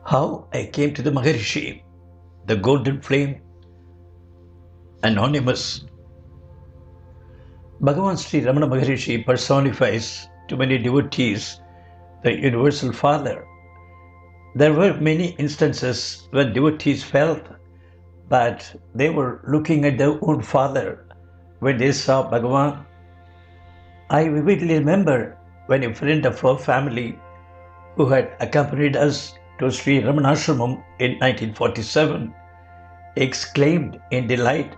How I came to the Maharishi, the golden flame, anonymous. Bhagavan Sri Ramana Maharshi personifies to many devotees the Universal Father. There were many instances when devotees felt that they were looking at their own father when they saw Bhagavan. I vividly remember when a friend of our family who had accompanied us to Sri Ramanasramam in 1947 exclaimed in delight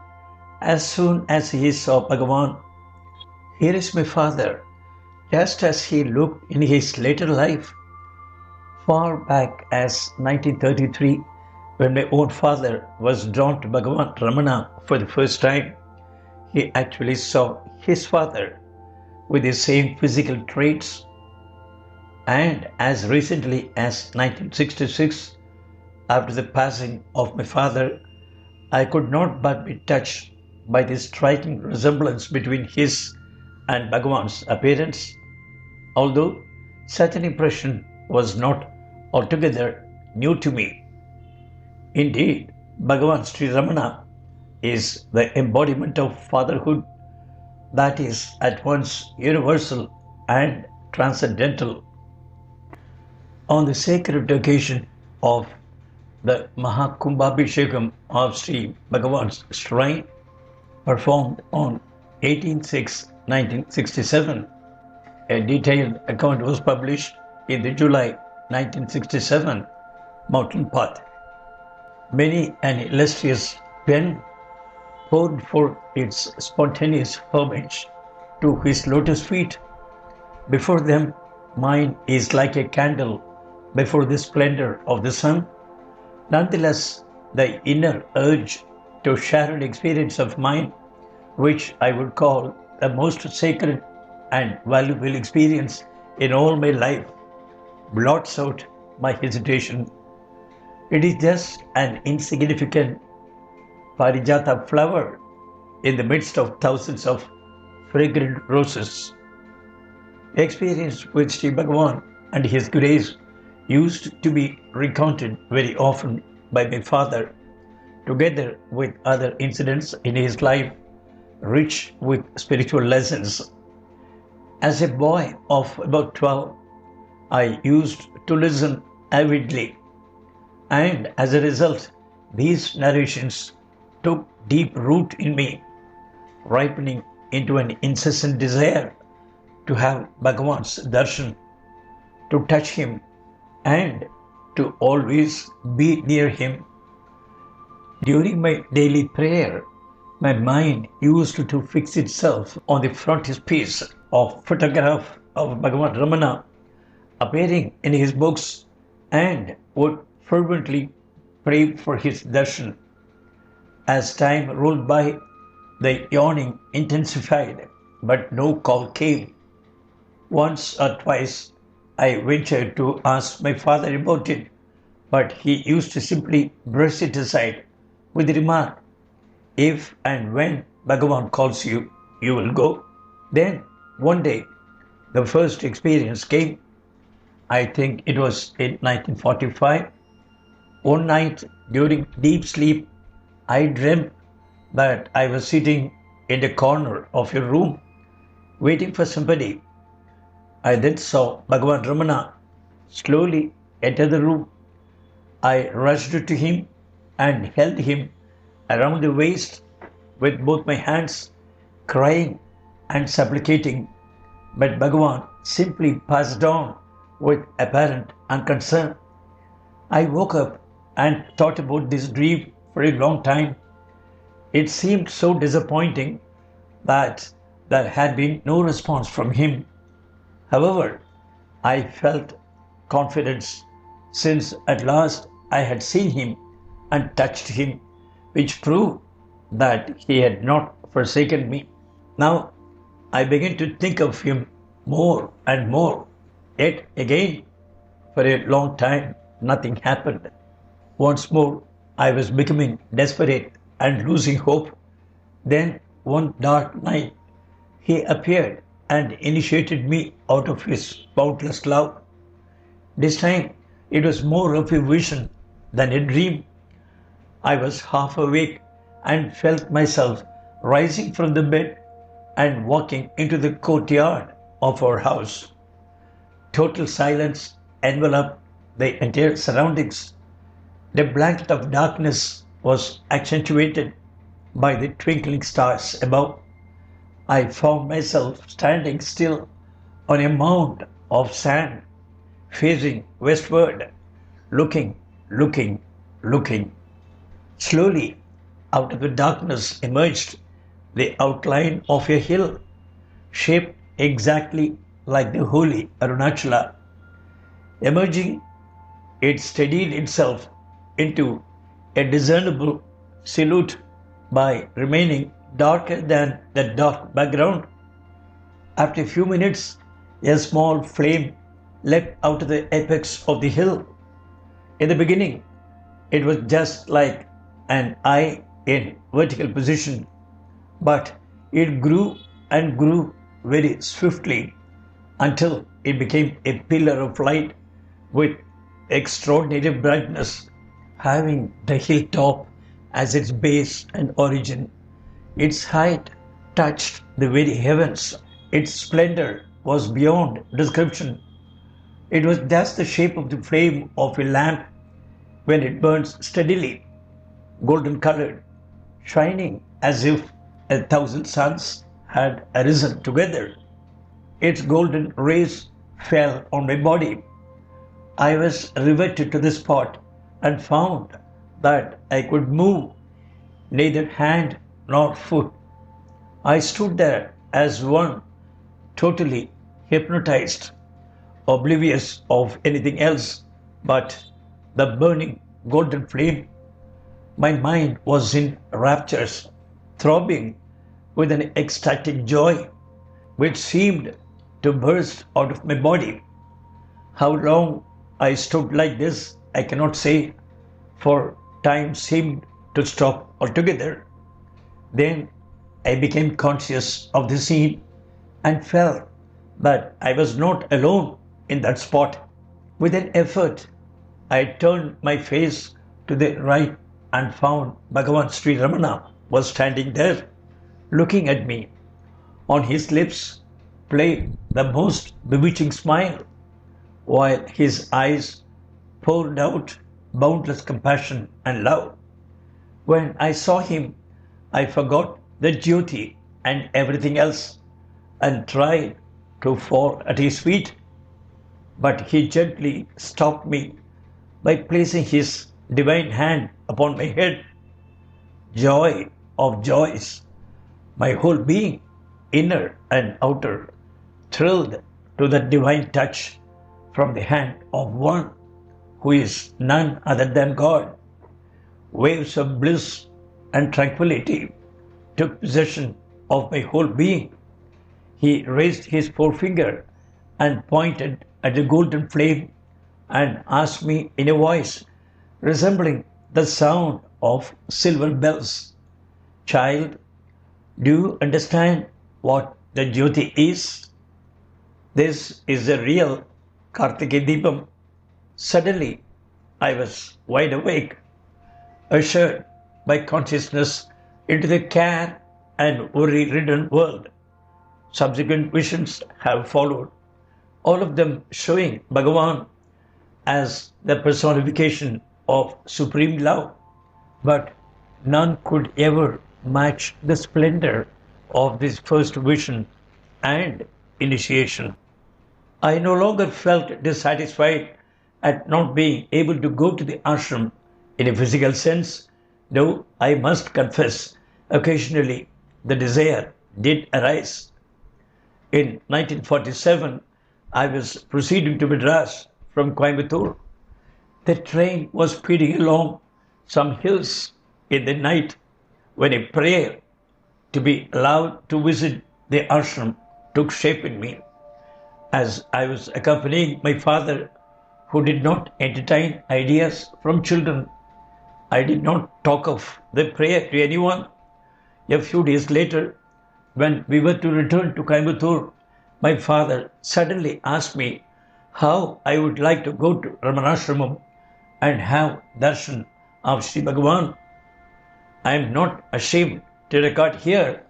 as soon as he saw Bhagavan, "Here is my father, just as he looked in his later life." Far back as 1933, when my own father was drawn to Bhagavan Ramana for the first time, he actually saw his father with the same physical traits. And as recently as 1966, after the passing of my father, I could not but be touched by the striking resemblance between his and Bhagavan's appearance, although such an impression was not altogether new to me. Indeed, Bhagavan Sri Ramana is the embodiment of fatherhood that is at once universal and transcendental. On the sacred occasion of the Mahakumbhabhishekam of Sri Bhagavan's shrine, performed on 18/6/1967, a detailed account was published in the July 1967 Mountain Path. Many an illustrious pen poured forth its spontaneous homage to his lotus feet. Before them, mine is like a candle before the splendor of the sun. Nonetheless, the inner urge to share an experience of mine, which I would call the most sacred and valuable experience in all my life, blots out my hesitation. It is just an insignificant parijata flower in the midst of thousands of fragrant roses. Experience with Sri Bhagavan and his grace used to be recounted very often by my father, together with other incidents in his life rich with spiritual lessons. As a boy of about 12, I used to listen avidly, and as a result, these narrations took deep root in me, ripening into an incessant desire to have Bhagavan's darshan, to touch him, and to always be near him. During my daily prayer, my mind used to fix itself on the frontispiece of photograph of Bhagavan Ramana appearing in his books, and would fervently pray for his darshan. As time rolled by, the yearning intensified, but no call came. Once or twice I ventured to ask my father about it, but he used to simply brush it aside with the remark, "If and when Bhagavan calls you, you will go." Then, one day, the first experience came. I think it was in 1945. One night, during deep sleep, I dreamt that I was sitting in the corner of a room, waiting for somebody. I then saw Bhagavan Ramana slowly enter the room. I rushed to him and held him around the waist with both my hands, crying and supplicating. But Bhagavan simply passed on with apparent unconcern. I woke up and thought about this dream for a long time. It seemed so disappointing that there had been no response from him. However, I felt confidence, since at last I had seen him and touched him, which proved that he had not forsaken me. Now I began to think of him more and more. Yet again, for a long time, nothing happened. Once more, I was becoming desperate and losing hope. Then, one dark night, he appeared and initiated me out of his boundless love. This time, It was more of a vision than a dream. I was half awake and felt myself rising from the bed and walking into the courtyard of our house. Total silence enveloped the entire surroundings. The blanket of darkness was accentuated by the twinkling stars above. I found myself standing still on a mound of sand, facing westward, looking. Slowly, out of the darkness emerged the outline of a hill, shaped exactly like the holy Arunachala. Emerging, it steadied itself into a discernible silhouette by remaining darker than the dark background. After a few minutes, a small flame leapt out of the apex of the hill. In the beginning, it was just like an eye in vertical position, but it grew and grew very swiftly until it became a pillar of light with extraordinary brightness, having the hilltop as its base and origin. Its height touched the very heavens. Its splendor was beyond description. It was just the shape of the flame of a lamp when it burns steadily, golden colored, shining as if 1,000 suns had arisen together. Its golden rays fell on my body. I was riveted to the spot and found that I could move neither hand nor foot. I stood there as one totally hypnotized, oblivious of anything else but the burning golden flame. My mind was in raptures, throbbing with an ecstatic joy which seemed to burst out of my body. How long I stood like this, I cannot say, for time seemed to stop altogether. Then I became conscious of the scene and felt that I was not alone in that spot. With an effort, I turned my face to the right and found Bhagavan Sri Ramana was standing there, looking at me. On his lips played the most bewitching smile, while his eyes poured out boundless compassion and love. When I saw him, I forgot the duty and everything else and tried to fall at his feet. But he gently stopped me by placing his divine hand upon my head. Joy of joys, my whole being, inner and outer, thrilled to the divine touch from the hand of one who is none other than God. Waves of bliss and tranquility took possession of my whole being. He raised his forefinger and pointed at the golden flame and asked me in a voice resembling the sound of silver bells, "Child, do you understand what the Jyoti is? This is the real Kartike Deepam." Suddenly, I was wide awake, ushered by consciousness into the care and worry-ridden world. Subsequent visions have followed, all of them showing Bhagavan as the personification of supreme love, but none could ever match the splendor of this first vision and initiation. I no longer felt dissatisfied at not being able to go to the ashram in a physical sense, though I must confess occasionally the desire did arise. In 1947, I was proceeding to Madras from Coimbatore. The train was speeding along some hills in the night when a prayer to be allowed to visit the ashram took shape in me. As I was accompanying my father, who did not entertain ideas from children, I did not talk of the prayer to anyone. A few days later, when we were to return to Coimbatore, my father suddenly asked me How I would like to go to Ramanasramam and have darshan of Sri Bhagavan. I am not ashamed to record here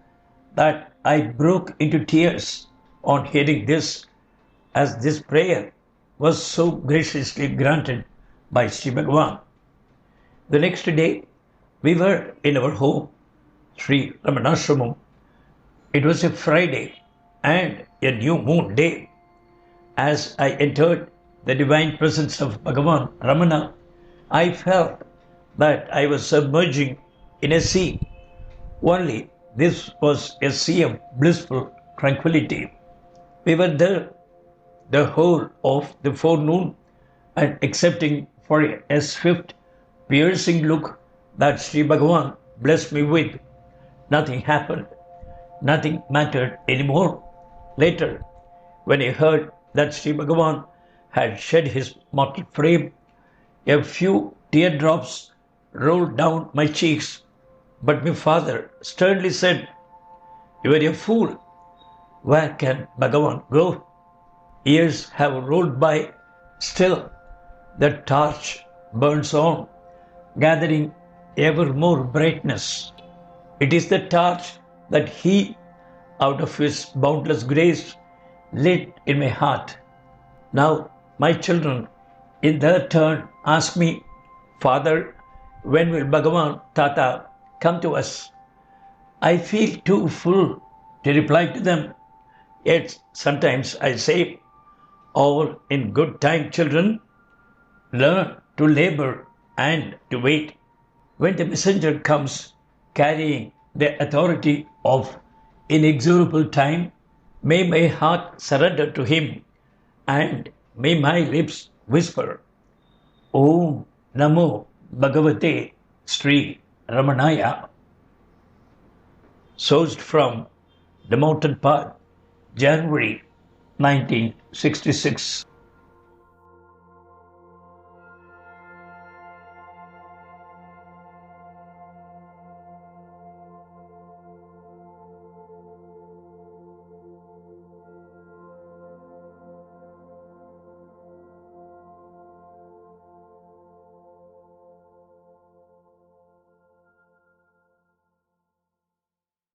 that I broke into tears on hearing this, as this prayer was so graciously granted by Sri Bhagavan. The next day, we were in our home, Sri Ramanasramam. It was a Friday and a new moon day. As I entered the divine presence of Bhagavan Ramana, I felt that I was submerging in a sea. Only this was a sea of blissful tranquility. We were there the whole of the forenoon, and excepting for a swift, piercing look that Sri Bhagavan blessed me with, nothing happened. Nothing mattered anymore. Later, when I heard that Sri Bhagavan had shed his mortal frame, a few teardrops rolled down my cheeks, but my father sternly said, "You are a fool. Where can Bhagavan go?" Years have rolled by, still the torch burns on, gathering ever more brightness. It is the torch that He, out of His boundless grace, lit in my heart. Now, my children, in their turn, ask me, "Father, when will Bhagavan Tata come to us?" I feel too full to reply to them. Yet sometimes I say, "All in good time, children. Learn to labor and to wait. When the messenger comes carrying the authority of inexorable time, may my heart surrender to him, and may my lips whisper, Om Namo Bhagavate Sri Ramanaya." Sourced from The Mountain Path, January 1966.